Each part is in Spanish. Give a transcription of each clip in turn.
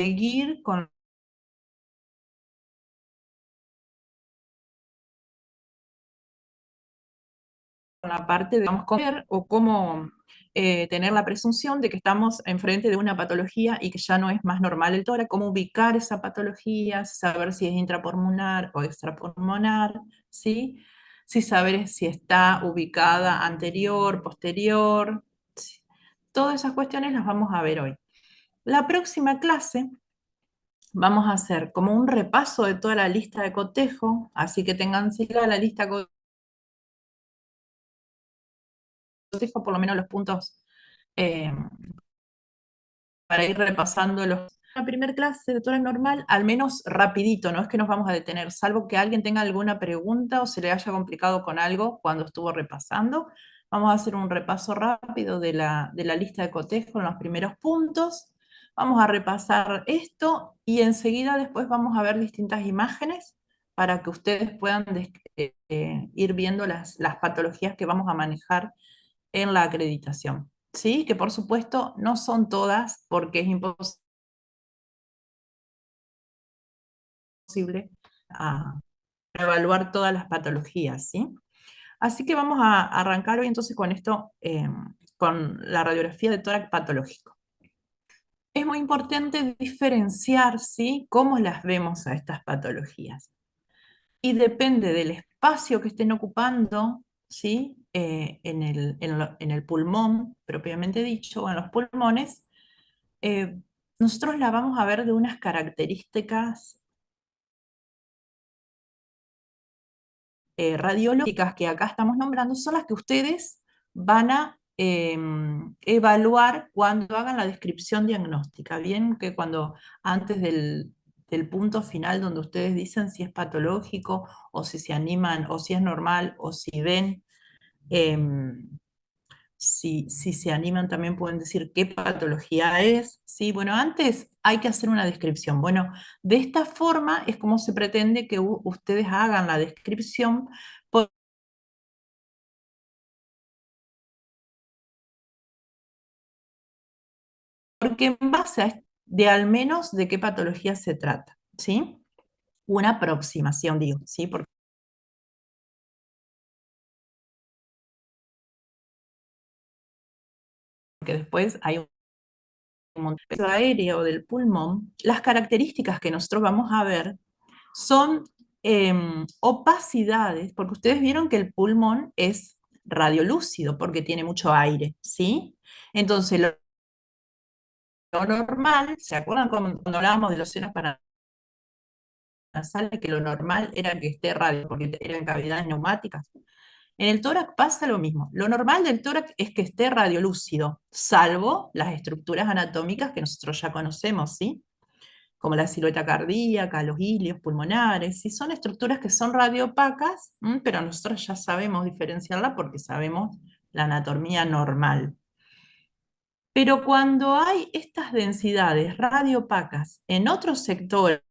seguir con la parte de cómo comer o cómo tener la presunción de que estamos enfrente de una patología y que ya no es más normal el tórax, cómo ubicar esa patología, saber si es intrapulmonar o extrapulmonar, ¿sí? Sí, saber si está ubicada anterior, posterior, sí. Todas esas cuestiones las vamos a ver hoy. La próxima clase vamos a hacer como un repaso de toda la lista de cotejo, así que tengan la lista de cotejo, por lo menos los puntos eh, para ir repasando la primera clase de tórax normal, al menos rapidito, no es que nos vamos a detener, salvo que alguien tenga alguna pregunta o se le haya complicado con algo cuando estuvo repasando. Vamos a hacer un repaso rápido de la lista de cotejo en los primeros puntos. Vamos a repasar esto y enseguida después vamos a ver distintas imágenes para que ustedes puedan ir viendo las patologías que vamos a manejar en la acreditación. ¿Sí? Que por supuesto no son todas porque es imposible a evaluar todas las patologías, ¿sí? Así que vamos a arrancar hoy entonces con esto, con la radiografía de tórax patológico. Es muy importante diferenciar, ¿sí? Cómo las vemos a estas patologías. Y depende del espacio que estén ocupando, ¿sí? En el pulmón, propiamente dicho, o en los pulmones, nosotros la vamos a ver de unas características radiológicas que acá estamos nombrando, son las que ustedes van a evaluar cuando hagan la descripción diagnóstica. Bien que cuando antes del punto final donde ustedes dicen si es patológico o si se animan o si es normal o si ven em, si se animan también pueden decir qué patología es, ¿sí? Bueno, antes hay que hacer una descripción. Bueno, de esta forma es como se pretende que ustedes hagan la descripción porque en base de al menos de qué patología se trata, ¿sí? Una aproximación, digo, ¿sí? Porque después hay un montón aéreo del pulmón. Las características que nosotros vamos a ver son opacidades, porque ustedes vieron que el pulmón es radiolúcido porque tiene mucho aire, ¿sí? Entonces, lo normal, ¿se acuerdan cuando hablábamos de los senos paranasales, que lo normal era que esté radio, porque eran cavidades neumáticas? En el tórax pasa lo mismo. Lo normal del tórax es que esté radiolúcido, salvo las estructuras anatómicas que nosotros ya conocemos, ¿sí? Como la silueta cardíaca, los hilios pulmonares, ¿sí? Son estructuras que son radiopacas, pero nosotros ya sabemos diferenciarla porque sabemos la anatomía normal. Pero cuando hay estas densidades radiopacas en otros sectores,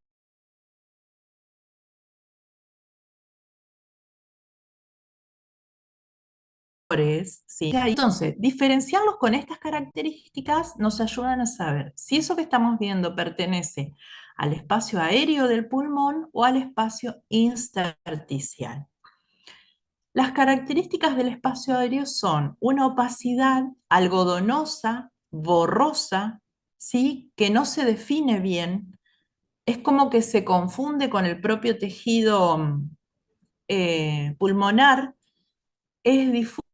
¿sí? Entonces, diferenciarlos con estas características nos ayudan a saber si eso que estamos viendo pertenece al espacio aéreo del pulmón o al espacio intersticial. Las características del espacio aéreo son una opacidad algodonosa, borrosa, ¿sí? Que no se define bien, es como que se confunde con el propio tejido pulmonar, es difuso,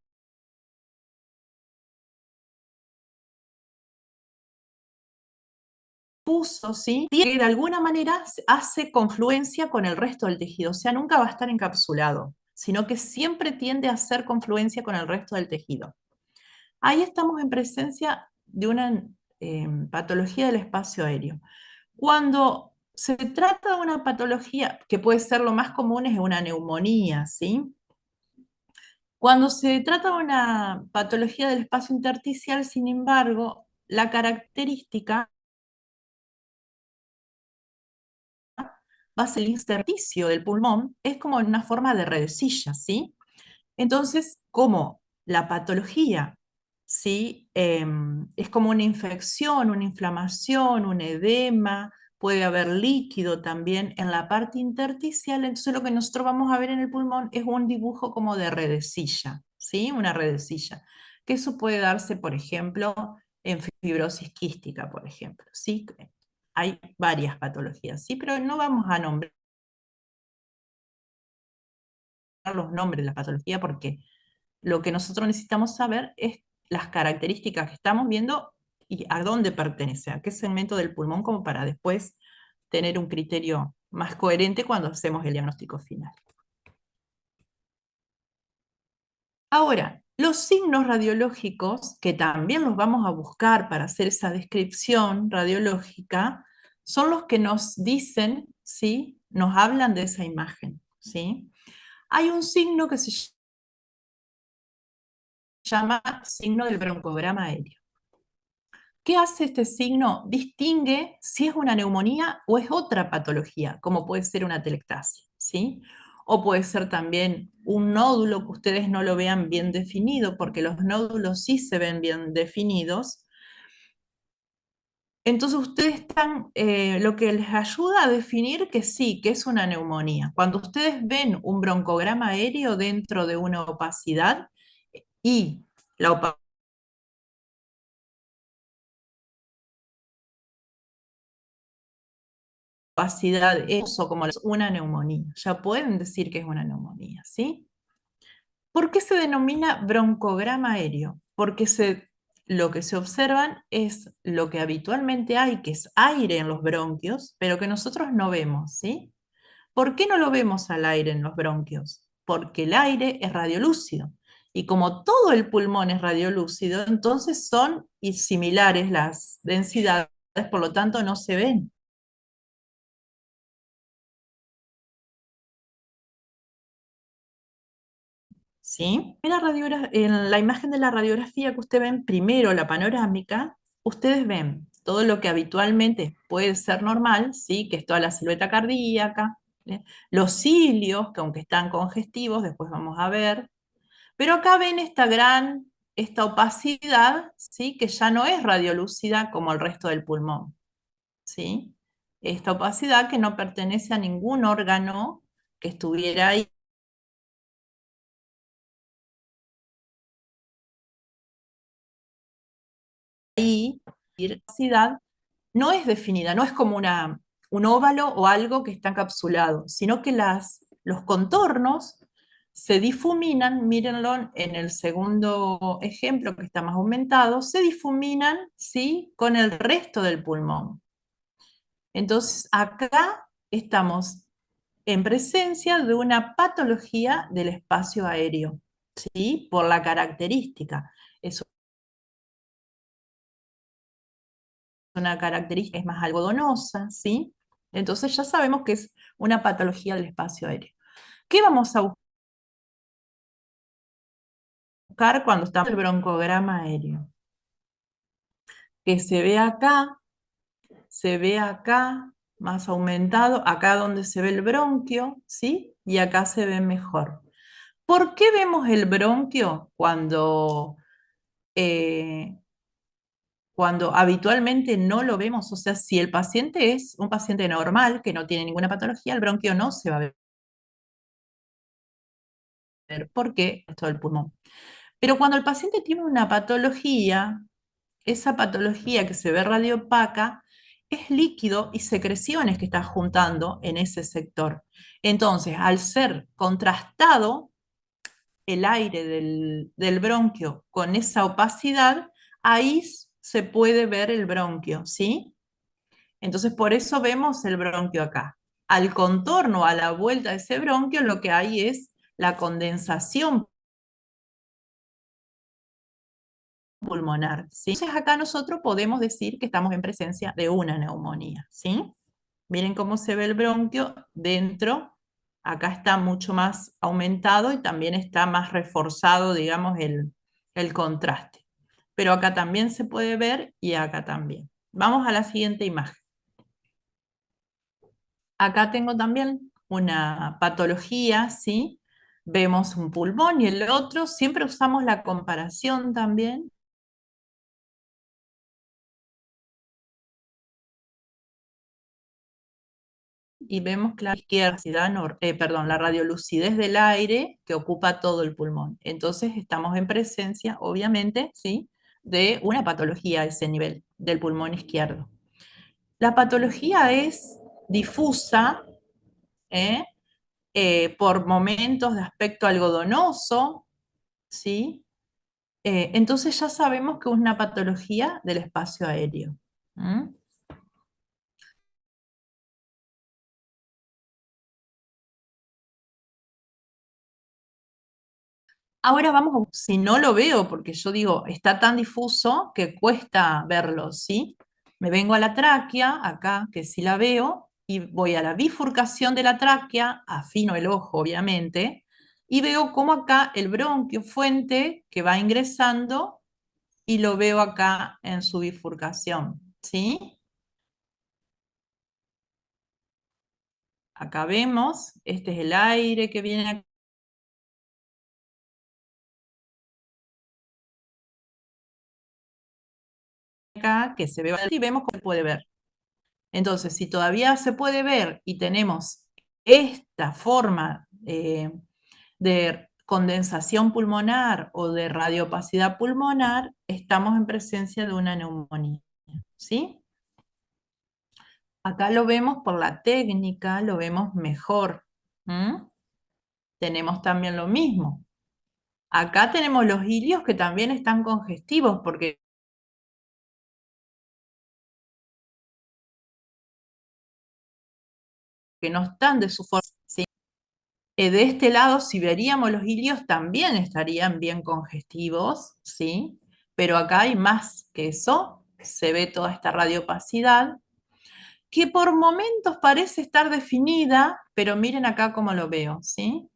¿sí? Que de alguna manera hace confluencia con el resto del tejido, o sea, nunca va a estar encapsulado, sino que siempre tiende a hacer confluencia con el resto del tejido. Ahí estamos en presencia de una patología del espacio aéreo. Cuando se trata de una patología, que puede ser lo más común, es una neumonía, ¿sí? Cuando se trata de una patología del espacio intersticial, sin embargo, la característica va a ser el intersticio del pulmón, es como en una forma de redecilla, ¿sí? Entonces, como la patología ¿sí? Es como una infección, una inflamación, un edema, puede haber líquido también en la parte intersticial, entonces lo que nosotros vamos a ver en el pulmón es un dibujo como de redecilla, ¿sí? Una redecilla, que eso puede darse, por ejemplo, en fibrosis quística, por ejemplo, ¿sí? Hay varias patologías, ¿sí? Pero no vamos a nombrar los nombres de la patología porque lo que nosotros necesitamos saber es las características que estamos viendo y a dónde pertenece, a qué segmento del pulmón, como para después tener un criterio más coherente cuando hacemos el diagnóstico final. Ahora, los signos radiológicos, que también los vamos a buscar para hacer esa descripción radiológica, son los que nos dicen, ¿sí? Nos hablan de esa imagen, ¿sí? Hay un signo que se llama signo del broncograma aéreo. ¿Qué hace este signo? Distingue si es una neumonía o es otra patología, como puede ser una telectasia, ¿sí? O puede ser también un nódulo que ustedes no lo vean bien definido, porque los nódulos sí se ven bien definidos. Entonces ustedes están, lo que les ayuda a definir que sí, que es una neumonía. Cuando ustedes ven un broncograma aéreo dentro de una opacidad y la opacidad es o como una neumonía. Ya pueden decir que es una neumonía, ¿sí? ¿Por qué se denomina broncograma aéreo? Porque lo que se observan es lo que habitualmente hay, que es aire en los bronquios, pero que nosotros no vemos, ¿sí? ¿Por qué no lo vemos al aire en los bronquios? Porque el aire es radiolúcido. Y como todo el pulmón es radiolúcido, entonces son similares las densidades, por lo tanto no se ven. ¿Sí? En la imagen de la radiografía que ustedes ven, primero la panorámica, ustedes ven todo lo que habitualmente puede ser normal, ¿sí? Que es toda la silueta cardíaca, ¿eh? Los cilios, que aunque están congestivos, después vamos a ver, pero acá ven esta opacidad, ¿sí? Que ya no es radiolúcida como el resto del pulmón, ¿sí? Esta opacidad que no pertenece a ningún órgano que estuviera ahí, opacidad no es definida, no es como un óvalo o algo que está encapsulado, sino que los contornos se difuminan, mírenlo en el segundo ejemplo que está más aumentado, se difuminan, ¿sí? Con el resto del pulmón. Entonces, acá estamos en presencia de una patología del espacio aéreo, ¿sí? Por la característica. Es una característica, es más algodonosa, ¿sí? Entonces ya sabemos que es una patología del espacio aéreo. ¿Qué vamos a buscar cuando estamos en el broncograma aéreo? Que se ve acá, más aumentado, acá donde se ve el bronquio, ¿sí? Y acá se ve mejor. ¿Por qué vemos el bronquio eh, cuando habitualmente no lo vemos? O sea, si el paciente es un paciente normal, que no tiene ninguna patología, el bronquio no se va a ver. ¿Por qué? Es todo el pulmón. Pero cuando el paciente tiene una patología, esa patología que se ve radiopaca es líquido y secreciones que está juntando en ese sector. Entonces, al ser contrastado el aire del bronquio con esa opacidad, ahí se puede ver el bronquio, ¿sí? Entonces, por eso vemos el bronquio acá. Al contorno, a la vuelta de ese bronquio, lo que hay es la condensación pulmonar, ¿sí? Entonces acá nosotros podemos decir que estamos en presencia de una neumonía, ¿sí? Miren cómo se ve el bronquio dentro, acá está mucho más aumentado y también está más reforzado, digamos, el contraste. Pero acá también se puede ver y acá también. Vamos a la siguiente imagen. Acá tengo también una patología, ¿sí? Vemos un pulmón y el otro, siempre usamos la comparación también y vemos la izquierda, perdón, la radiolucidez del aire que ocupa todo el pulmón. Entonces estamos en presencia, obviamente, ¿sí?, de una patología a ese nivel del pulmón izquierdo. La patología es difusa, ¿eh? Por momentos de aspecto algodonoso, ¿sí? Entonces ya sabemos que es una patología del espacio aéreo. ¿Mm? Ahora vamos, si no lo veo, porque yo digo, está tan difuso que cuesta verlo, ¿sí? Me vengo a la tráquea, acá, que sí la veo, y voy a la bifurcación de la tráquea, afino el ojo, obviamente, y veo cómo acá el bronquio fuente que va ingresando, y lo veo acá en su bifurcación, ¿sí? Acá vemos, este es el aire que viene acá, que se ve, y vemos cómo se puede ver. Entonces, si todavía se puede ver y tenemos esta forma de condensación pulmonar o de radiopacidad pulmonar, estamos en presencia de una neumonía, ¿sí? Acá lo vemos por la técnica, lo vemos mejor. ¿Mm? Tenemos también lo mismo. Acá tenemos los ilios que también están congestivos porque no están de su forma. ¿Sí? De este lado, si veríamos los ilios, también estarían bien congestivos, ¿sí? Pero acá hay más que eso, se ve toda esta radiopacidad, que por momentos parece estar definida, pero miren acá cómo lo veo, ¿sí?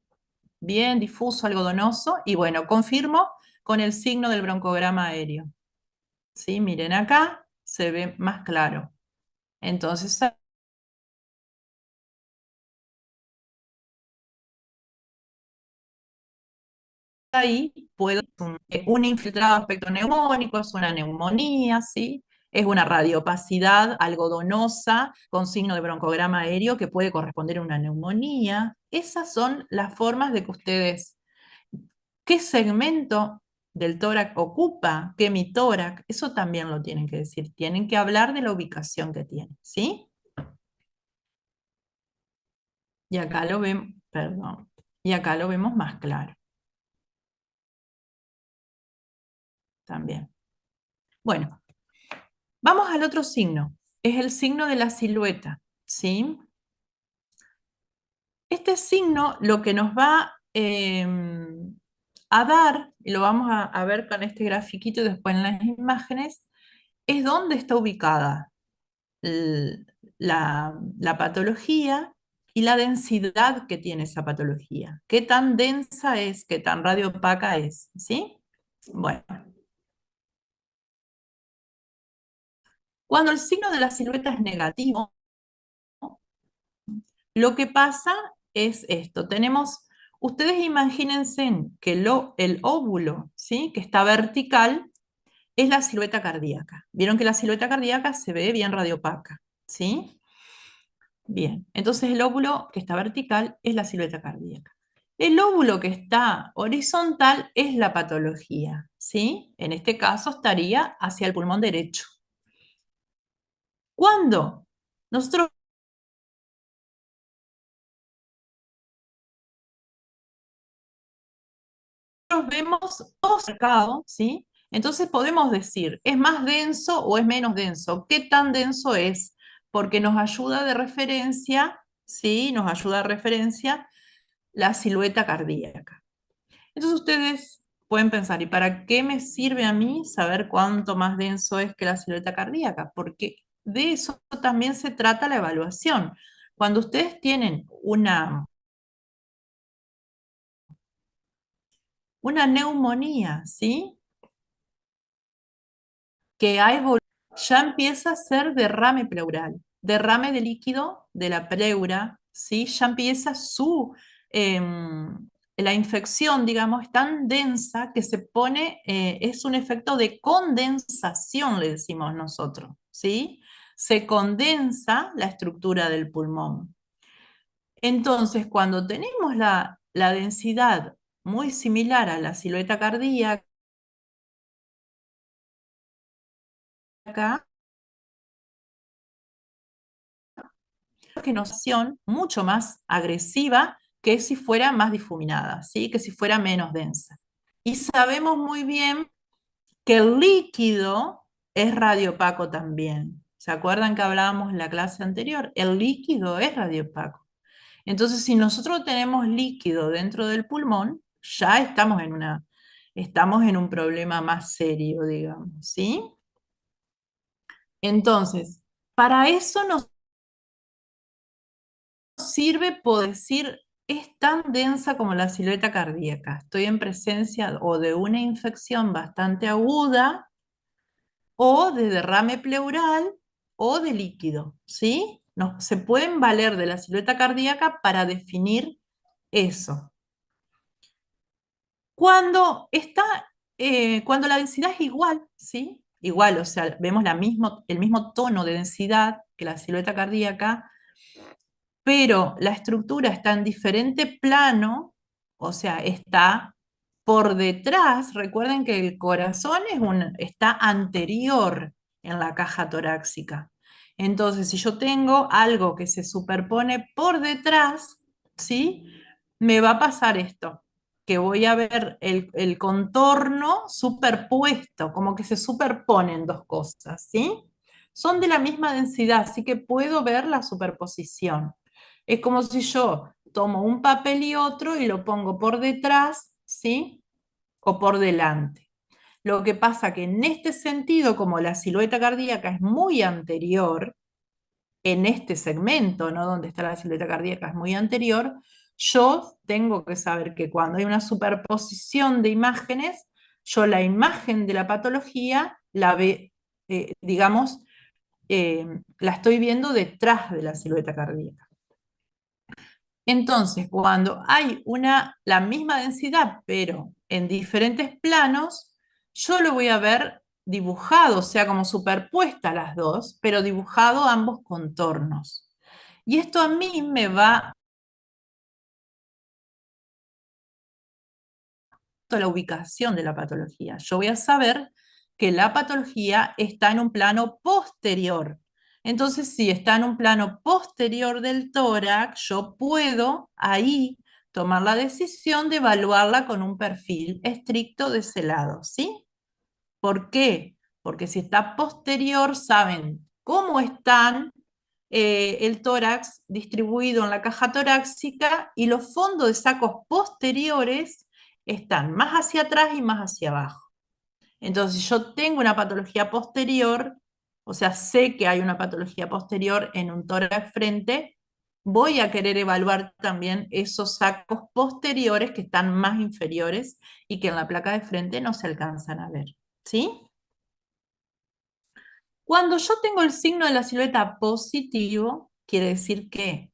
Bien difuso, algodonoso, y bueno, confirmo con el signo del broncograma aéreo, ¿sí? Miren acá, se ve más claro. Entonces, ahí puedo un infiltrado aspecto neumónico, es una neumonía, ¿sí? Es una radiopacidad algodonosa con signo de broncograma aéreo que puede corresponder a una neumonía. Esas son las formas de que ustedes, ¿qué segmento del tórax ocupa? ¿Qué hemitórax? Eso también lo tienen que decir. Tienen que hablar de la ubicación que tiene, ¿sí? Y acá lo vemos, perdón, y acá lo vemos más claro también. Bueno, vamos al otro signo. Es el signo de la silueta, ¿sí? Este signo lo que nos va a dar, y lo vamos a ver con este grafiquito y después en las imágenes, es dónde está ubicada la patología y la densidad que tiene esa patología. Qué tan densa es, qué tan radioopaca es, ¿sí? Bueno, cuando el signo de la silueta es negativo, lo que pasa es esto. Tenemos, ustedes imagínense que el óvulo, ¿sí?, que está vertical, es la silueta cardíaca. Vieron que la silueta cardíaca se ve bien radiopaca, ¿sí? Bien, entonces el óvulo que está vertical es la silueta cardíaca. El óvulo que está horizontal es la patología, ¿sí? En este caso estaría hacia el pulmón derecho. ¿Cuándo? Nosotros vemos todo cercado, ¿sí? Entonces podemos decir, ¿es más denso o es menos denso? ¿Qué tan denso es? Porque nos ayuda de referencia, ¿sí? Nos ayuda de referencia la silueta cardíaca. Entonces ustedes pueden pensar, ¿y para qué me sirve a mí saber cuánto más denso es que la silueta cardíaca? Porque de eso también se trata la evaluación. Cuando ustedes tienen una neumonía, ¿sí?, que hay ya empieza a ser derrame pleural, derrame de líquido de la pleura, ¿sí? Ya empieza la infección, digamos, tan densa que se pone, es un efecto de condensación, le decimos nosotros, ¿sí? Se condensa la estructura del pulmón. Entonces, cuando tenemos la densidad muy similar a la silueta cardíaca, que nos hace mucho más agresiva que si fuera más difuminada, ¿sí? Que si fuera menos densa. Y sabemos muy bien que el líquido es radiopaco también. ¿Se acuerdan que hablábamos en la clase anterior? El líquido es radiopaco. Entonces, si nosotros tenemos líquido dentro del pulmón, ya estamos en un problema más serio, digamos, ¿sí? Entonces, para eso nos sirve poder decir, es tan densa como la silueta cardíaca. Estoy en presencia o de una infección bastante aguda o de derrame pleural o de líquido, ¿sí? No, se pueden valer de la silueta cardíaca para definir eso. Cuando está, cuando la densidad es igual, ¿sí? Igual, o sea, vemos el mismo tono de densidad que la silueta cardíaca, pero la estructura está en diferente plano, o sea, está por detrás. Recuerden que el corazón está anterior en la caja torácica. Entonces, si yo tengo algo que se superpone por detrás, ¿sí? Me va a pasar esto, que voy a ver el contorno superpuesto, como que se superponen dos cosas, ¿sí? Son de la misma densidad, así que puedo ver la superposición. Es como si yo tomo un papel y otro y lo pongo por detrás, ¿sí? O por delante. Lo que pasa que en este sentido, como la silueta cardíaca es muy anterior, en este segmento, ¿no? Donde está la silueta cardíaca es muy anterior, yo tengo que saber que cuando hay una superposición de imágenes, yo la imagen de la patología la ve, digamos, la estoy viendo detrás de la silueta cardíaca. Entonces, cuando hay la misma densidad, pero en diferentes planos, yo lo voy a ver dibujado, o sea, como superpuesta las dos, pero dibujado ambos contornos. Y esto a mí me va a la ubicación de la patología. Yo voy a saber que la patología está en un plano posterior. Entonces, si está en un plano posterior del tórax, yo puedo ahí tomar la decisión de evaluarla con un perfil estricto de ese lado, ¿sí? ¿Por qué? Porque si está posterior, saben cómo están el tórax distribuido en la caja torácica y los fondos de sacos posteriores están más hacia atrás y más hacia abajo. Entonces, si yo tengo una patología posterior, o sea, sé que hay una patología posterior en un tórax frente, voy a querer evaluar también esos sacos posteriores que están más inferiores y que en la placa de frente no se alcanzan a ver. ¿Sí? Cuando yo tengo el signo de la silueta positivo, quiere decir que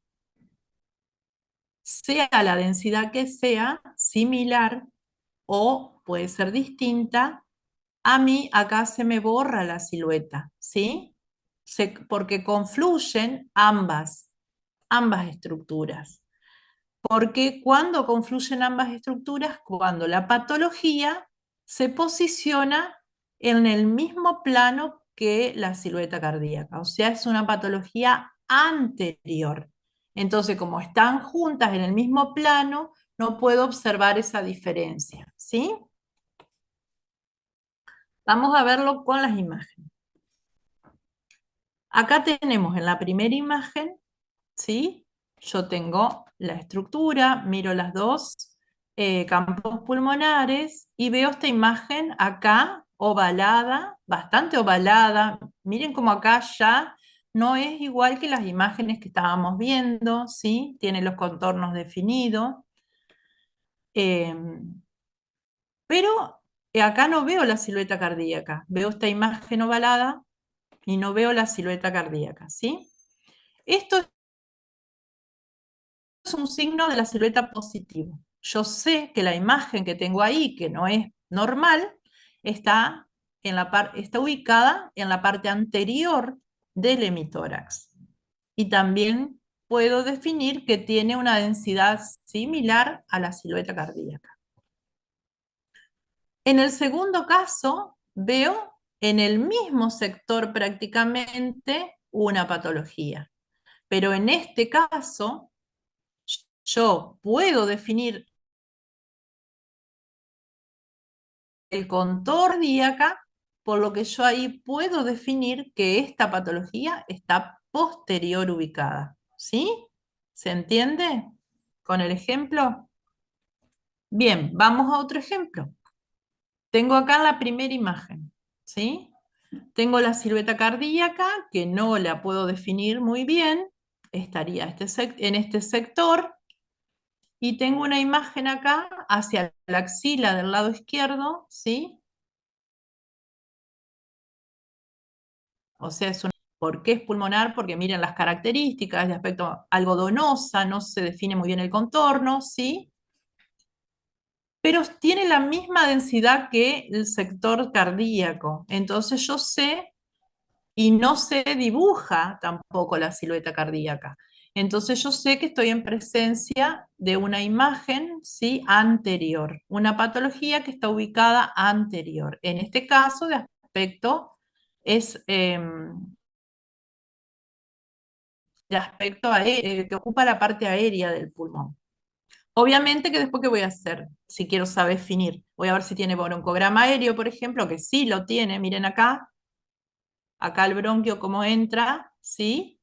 sea la densidad que sea, similar o puede ser distinta, a mí acá se me borra la silueta, ¿sí? Porque confluyen ambas estructuras. Porque cuando confluyen ambas estructuras, cuando la patología se posiciona en el mismo plano que la silueta cardíaca, o sea, es una patología anterior. Entonces, como están juntas en el mismo plano, no puedo observar esa diferencia, ¿sí? Vamos a verlo con las imágenes. Acá tenemos en la primera imagen, ¿sí? Yo tengo la estructura, miro las dos campos pulmonares y veo esta imagen acá ovalada, bastante ovalada. Miren cómo acá ya no es igual que las imágenes que estábamos viendo, ¿sí? Tiene los contornos definidos. Pero acá no veo la silueta cardíaca. Veo esta imagen ovalada y no veo la silueta cardíaca, ¿sí? Esto es un signo de la silueta positivo. Yo sé que la imagen que tengo ahí, que no es normal, está, está ubicada en la parte anterior del hemitórax. Y también puedo definir que tiene una densidad similar a la silueta cardíaca. En el segundo caso, veo en el mismo sector prácticamente una patología. Pero en este caso, yo puedo definir el contorno cardíaca, por lo que yo ahí puedo definir que esta patología está posterior ubicada. ¿Sí? ¿Se entiende con el ejemplo? Bien, vamos a otro ejemplo. Tengo acá la primera imagen, ¿sí? Tengo la silueta cardíaca, que no la puedo definir muy bien, estaría en este sector, y tengo una imagen acá hacia la axila del lado izquierdo, ¿sí? O sea, ¿por qué es pulmonar? Porque miren las características de aspecto algodonosa, no se define muy bien el contorno, ¿sí? Pero tiene la misma densidad que el sector cardíaco. Entonces yo sé, y no se dibuja tampoco la silueta cardíaca. Entonces yo sé que estoy en presencia de una imagen, ¿sí? Anterior, una patología que está ubicada anterior. En este caso, de aspecto, es de aspecto aéreo, que ocupa la parte aérea del pulmón. Obviamente que después, ¿qué voy a hacer? Si quiero saber definir, voy a ver si tiene broncograma aéreo, por ejemplo, que sí lo tiene, miren acá el bronquio cómo entra, ¿sí?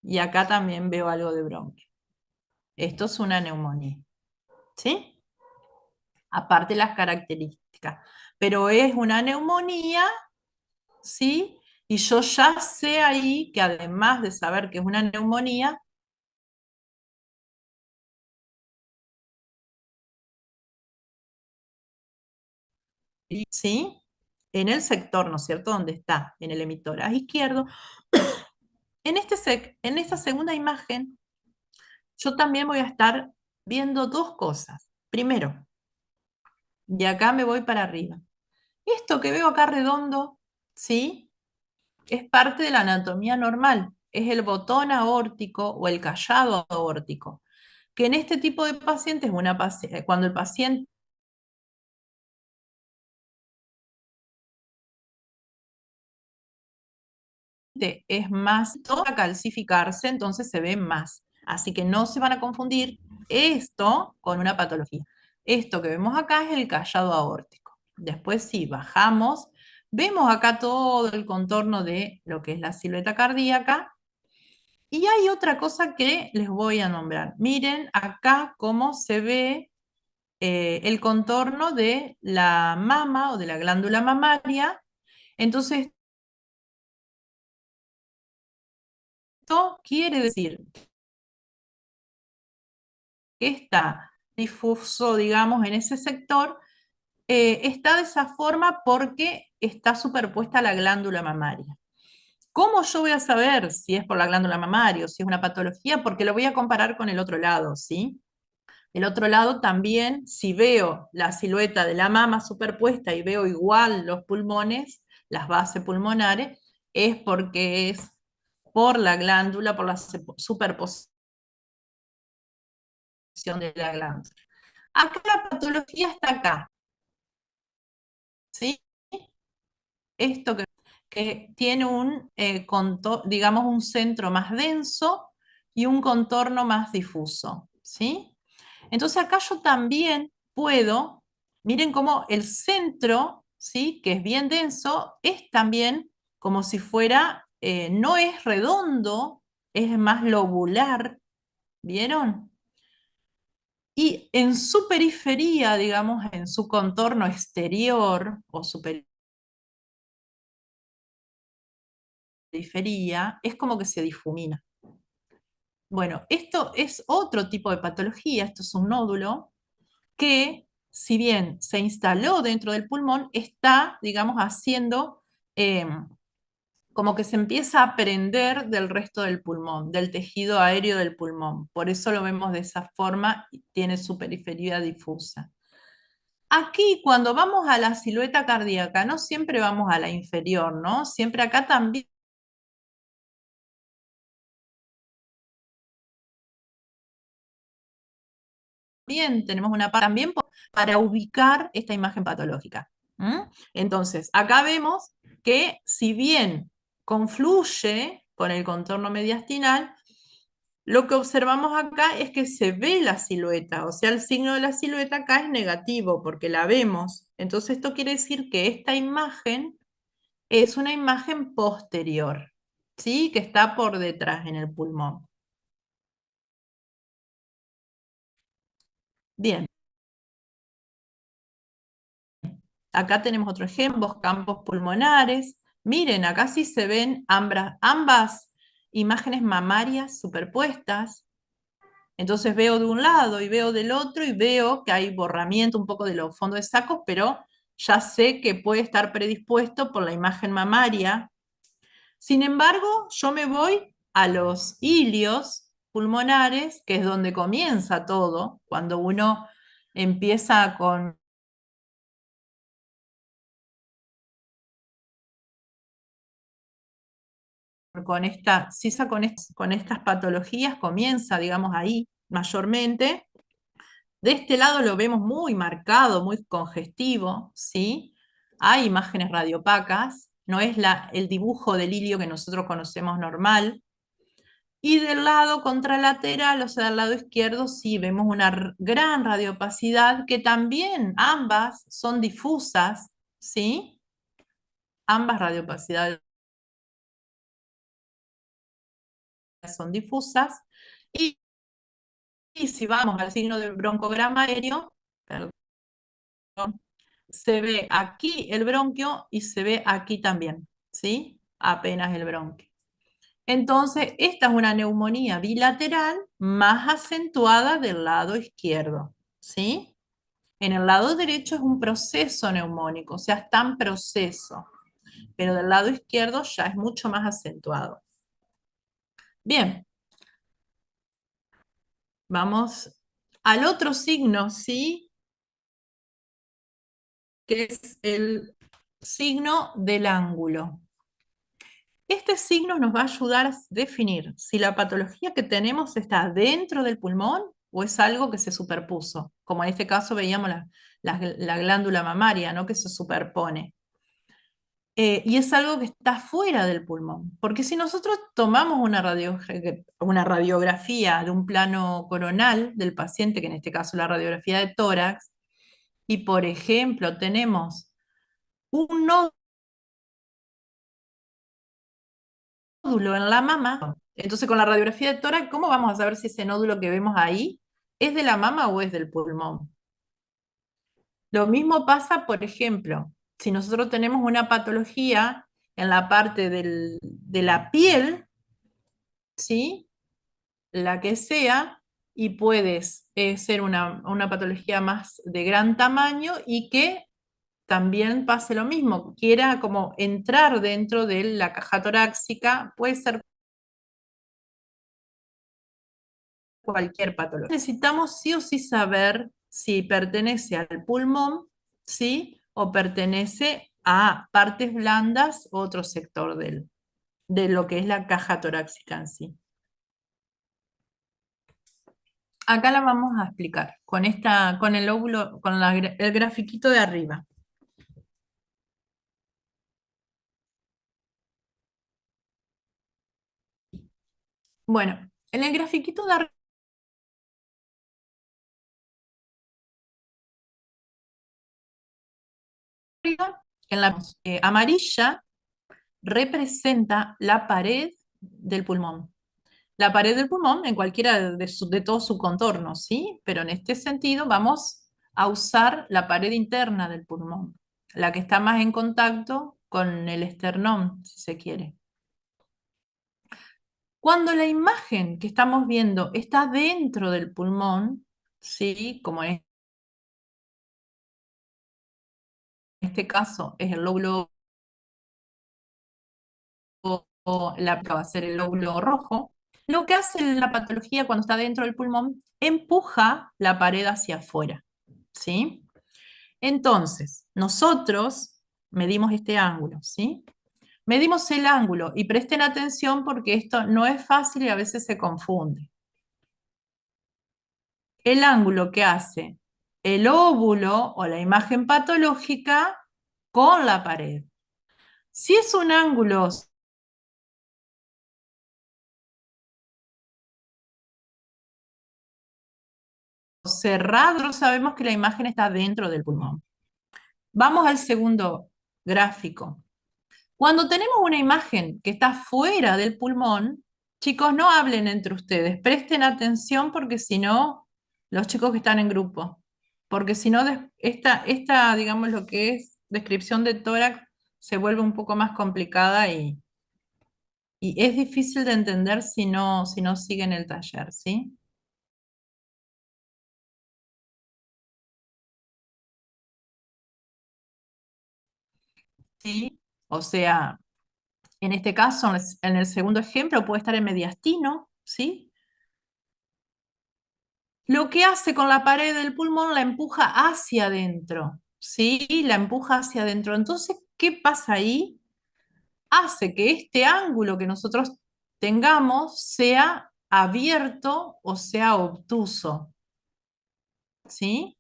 Y acá también veo algo de bronquio. Esto es una neumonía, ¿sí? Aparte las características. Pero es una neumonía, ¿sí? Y yo ya sé ahí que además de saber que es una neumonía, ¿sí? En el sector, ¿no es cierto? Donde está, en el emitórax izquierdo. En esta segunda imagen, yo también voy a estar viendo dos cosas. Primero, de acá me voy para arriba. Esto que veo acá redondo, ¿sí? Es parte de la anatomía normal. Es el botón aórtico o el callado aórtico. Que en este tipo de pacientes, cuando el paciente es más a calcificarse, entonces se ve más. Así que no se van a confundir esto con una patología. Esto que vemos acá es el callado aórtico. Después si bajamos, vemos acá todo el contorno de lo que es la silueta cardíaca. Y hay otra cosa que les voy a nombrar. Miren acá cómo se ve el contorno de la mama o de la glándula mamaria. Entonces, esto quiere decir que está difuso, digamos, en ese sector, está de esa forma porque está superpuesta a la glándula mamaria. ¿Cómo yo voy a saber si es por la glándula mamaria o si es una patología? Porque lo voy a comparar con el otro lado, ¿sí? El otro lado también, si veo la silueta de la mama superpuesta y veo igual los pulmones, las bases pulmonares, es porque es por la glándula, por la superposición de la glándula. Acá la patología está acá, ¿sí? Esto que tiene un digamos, un centro más denso y un contorno más difuso, ¿sí? Entonces acá yo también puedo, miren cómo el centro, ¿sí? Que es bien denso, es también como si fuera, no es redondo, es más lobular, ¿vieron? Y en su periferia, digamos, en su contorno exterior o su periferia, es como que se difumina. Bueno, esto es otro tipo de patología, esto es un nódulo que, si bien se instaló dentro del pulmón, está, digamos, haciendo como que se empieza a prender del resto del pulmón, del tejido aéreo del pulmón. Por eso lo vemos de esa forma y tiene su periferia difusa. Aquí, cuando vamos a la silueta cardíaca, no siempre vamos a la inferior, ¿no? Siempre acá también también tenemos una parte también para ubicar esta imagen patológica. Entonces, acá vemos que si bien confluye con el contorno mediastinal, lo que observamos acá es que se ve la silueta, o sea, el signo de la silueta acá es negativo porque la vemos. Entonces, esto quiere decir que esta imagen es una imagen posterior, ¿sí? Que está por detrás en el pulmón. Bien, acá tenemos otro ejemplo, ambos campos pulmonares. Miren, acá sí se ven ambas imágenes mamarias superpuestas. Entonces veo de un lado y veo del otro y veo que hay borramiento un poco de los fondos de sacos, pero ya sé que puede estar predispuesto por la imagen mamaria. Sin embargo, yo me voy a los ilios pulmonares, que es donde comienza todo, cuando uno empieza con esta, CISA con estas patologías, comienza, digamos, ahí mayormente. De este lado lo vemos muy marcado, muy congestivo, ¿sí? Hay imágenes radiopacas, no es el dibujo del ilio que nosotros conocemos normal. Y del lado contralateral, o sea, del lado izquierdo, sí vemos una gran radiopacidad que también ambas son difusas, ¿sí? Ambas radiopacidades son difusas. Y, y si vamos al signo del broncograma aéreo, perdón, se ve aquí el bronquio y se ve aquí también, ¿sí? Apenas el bronquio. Entonces, esta es una neumonía bilateral más acentuada del lado izquierdo, ¿sí? En el lado derecho es un proceso neumónico, o sea, está en proceso, pero del lado izquierdo ya es mucho más acentuado. Bien, vamos al otro signo, ¿sí? Que es el signo del ángulo. Este signo nos va a ayudar a definir si la patología que tenemos está dentro del pulmón o es algo que se superpuso, como en este caso veíamos la glándula mamaria, ¿no? Que se superpone. Y es algo que está fuera del pulmón, porque si nosotros tomamos una radiografía de un plano coronal del paciente, que en este caso la radiografía de tórax, y por ejemplo tenemos un nódulo en la mama, entonces con la radiografía de tórax, ¿cómo vamos a saber si ese nódulo que vemos ahí es de la mama o es del pulmón? Lo mismo pasa, por ejemplo, si nosotros tenemos una patología en la parte de la piel, ¿sí? La que sea, y puedes ser una patología más de gran tamaño y que también pase lo mismo, quiera como entrar dentro de la caja torácica, puede ser cualquier patología. Necesitamos sí o sí saber si pertenece al pulmón, ¿sí? O pertenece a partes blandas, otro sector de lo que es la caja torácica en sí. Acá la vamos a explicar con el óvulo, el grafiquito de arriba. Bueno, en el grafiquito de arriba, en la amarilla, representa la pared del pulmón. La pared del pulmón en cualquiera de todos sus contornos, ¿sí? Pero en este sentido vamos a usar la pared interna del pulmón, la que está más en contacto con el esternón, si se quiere. Cuando la imagen que estamos viendo está dentro del pulmón, ¿sí? Como en este caso es el lóbulo o va a ser el lóbulo rojo, lo que hace la patología cuando está dentro del pulmón, empuja la pared hacia afuera, ¿sí? Entonces, nosotros medimos este ángulo, ¿sí? Medimos el ángulo y presten atención porque esto no es fácil y a veces se confunde. el ángulo que hace el óvulo o la imagen patológica con la pared. Si es un ángulo cerrado, nosotros sabemos que la imagen está dentro del pulmón. Vamos al segundo gráfico. Cuando tenemos una imagen que está fuera del pulmón, chicos, no hablen entre ustedes, presten atención porque si no, los chicos que están en grupo, porque si no, digamos, lo que es descripción de tórax se vuelve un poco más complicada y es difícil de entender si no siguen el taller, ¿sí? Sí. O sea, en este caso, en el segundo ejemplo, puede estar el mediastino, ¿sí? Lo que hace con la pared del pulmón la empuja hacia adentro, ¿sí? La empuja hacia adentro. Entonces, ¿qué pasa ahí? Hace que este ángulo que nosotros tengamos sea abierto o sea obtuso, ¿sí?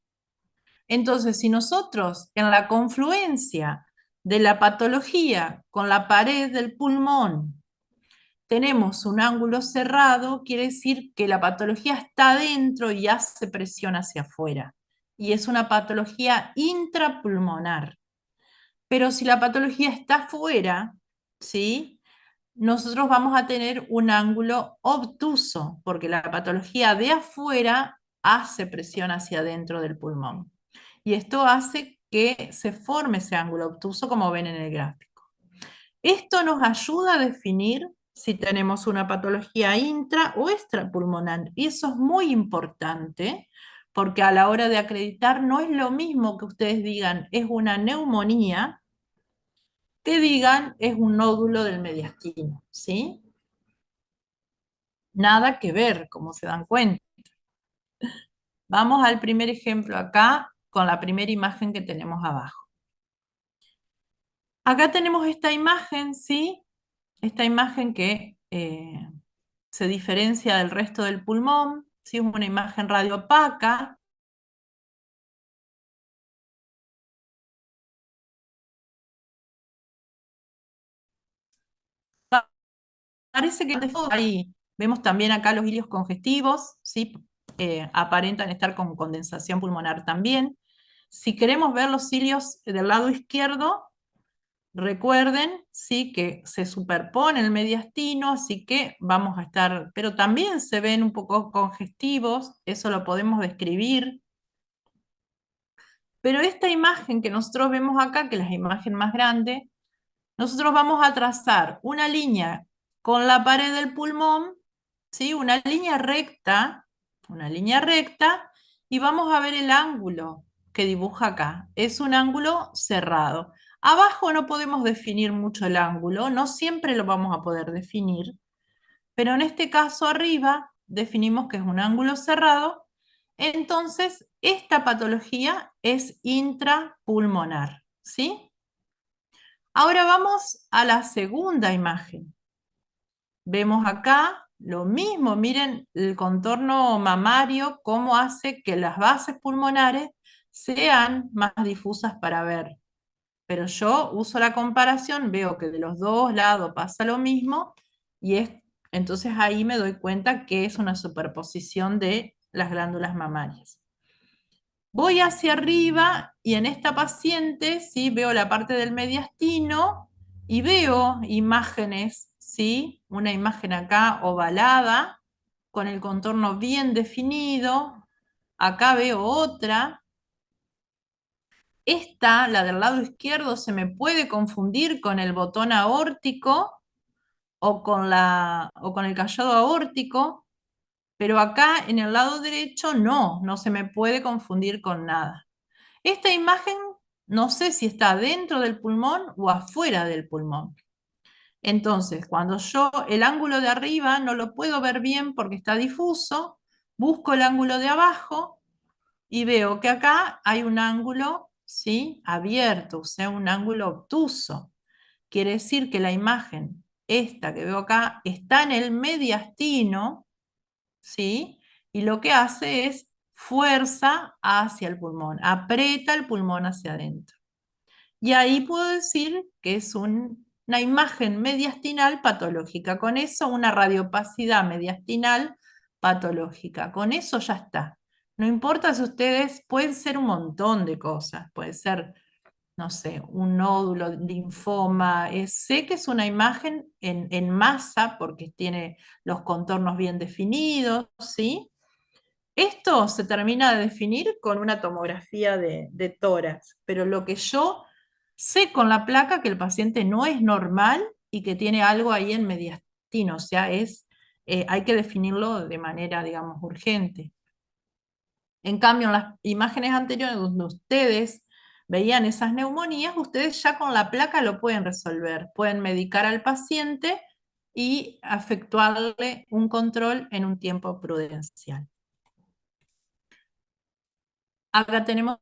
Entonces, si nosotros en la confluencia de la patología con la pared del pulmón tenemos un ángulo cerrado, quiere decir que la patología está adentro y hace presión hacia afuera. Y es una patología intrapulmonar. Pero si la patología está fuera, ¿sí? Nosotros vamos a tener un ángulo obtuso, porque la patología de afuera hace presión hacia adentro del pulmón. Y esto hace que se forme ese ángulo obtuso, como ven en el gráfico. Esto nos ayuda a definir si tenemos una patología intra o extrapulmonar. Y eso es muy importante porque a la hora de acreditar no es lo mismo que ustedes digan es una neumonía que digan es un nódulo del mediastino, ¿sí? Nada que ver, como se dan cuenta. Vamos al primer ejemplo acá con la primera imagen que tenemos abajo. Acá tenemos esta imagen, ¿sí? Esta imagen que se diferencia del resto del pulmón, ¿sí? Es una imagen radiopaca. Parece que ahí vemos también acá los hilios congestivos, ¿sí? Aparentan estar con condensación pulmonar también. Si queremos ver los cilios del lado izquierdo, recuerden, sí, que se superpone el mediastino, así que vamos a estar, pero también se ven un poco congestivos, eso lo podemos describir. Pero esta imagen que nosotros vemos acá, que es la imagen más grande, nosotros vamos a trazar una línea con la pared del pulmón, ¿sí? Una línea recta, y vamos a ver el ángulo que dibuja acá. Es un ángulo cerrado. Abajo no podemos definir mucho el ángulo, no siempre lo vamos a poder definir, pero en este caso arriba definimos que es un ángulo cerrado, entonces esta patología es intrapulmonar, ¿sí? Ahora vamos a la segunda imagen. Vemos acá lo mismo, miren el contorno mamario, cómo hace que las bases pulmonares sean más difusas para ver. Pero yo uso la comparación, veo que de los dos lados pasa lo mismo y entonces ahí me doy cuenta que es una superposición de las glándulas mamarias. Voy hacia arriba y en esta paciente, ¿sí? Veo la parte del mediastino y veo imágenes, ¿sí? Una imagen acá ovalada, con el contorno bien definido. Acá veo otra. Esta, la del lado izquierdo, se me puede confundir con el botón aórtico o con el callado aórtico, pero acá en el lado derecho no se me puede confundir con nada. Esta imagen no sé si está dentro del pulmón o afuera del pulmón. Entonces, cuando yo el ángulo de arriba no lo puedo ver bien porque está difuso, busco el ángulo de abajo y veo que acá hay un ángulo, ¿sí? Abierto, o sea, un ángulo obtuso. Quiere decir que la imagen, esta que veo acá, está en el mediastino, ¿sí? Y lo que hace es fuerza hacia el pulmón, aprieta el pulmón hacia adentro. Y ahí puedo decir que es una imagen mediastinal patológica. Con eso, una radiopacidad mediastinal patológica. Con eso ya está. No importa si ustedes, pueden ser un montón de cosas, puede ser, no sé, un nódulo, linfoma. Sé que es una imagen en masa porque tiene los contornos bien definidos, ¿sí? Esto se termina de definir con una tomografía de tórax, pero lo que yo sé con la placa que el paciente no es normal y que tiene algo ahí en mediastino, o sea, hay que definirlo de manera, digamos, urgente. En cambio, en las imágenes anteriores donde ustedes veían esas neumonías, ustedes ya con la placa lo pueden resolver, pueden medicar al paciente y efectuarle un control en un tiempo prudencial. Acá tenemos